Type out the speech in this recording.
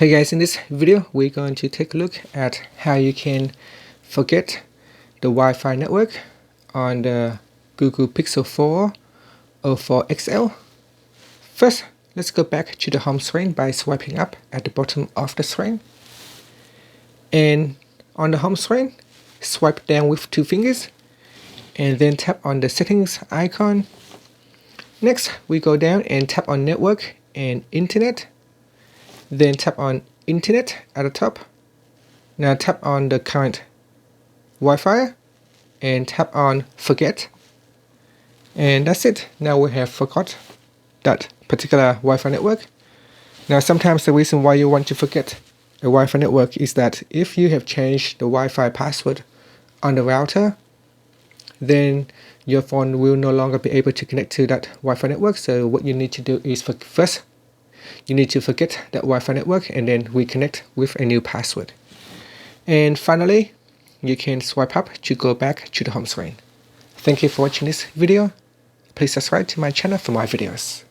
Hey guys, in this video we're going to take a look at how you can forget the Wi-Fi network on the Google Pixel 4 or 4 XL. First, let's go back to the home screen by swiping up at the bottom of the screen. And on the home screen, swipe down with 2 fingers and then tap on the settings icon. Next, we go down and tap on network and internet. Then tap on internet at the top. Now tap on the current Wi-Fi and tap on forget. And that's it. Now we have forgot that particular Wi-Fi network. Now sometimes the reason why you want to forget a Wi-Fi network is that if you have changed the Wi-Fi password on the router, then your phone will no longer be able to connect to that Wi-Fi network. So what you need to do is first you need to forget that Wi-Fi network and then reconnect with a new password. And finally, you can swipe up to go back to the home screen. Thank you for watching this video. Please subscribe to my channel for more videos.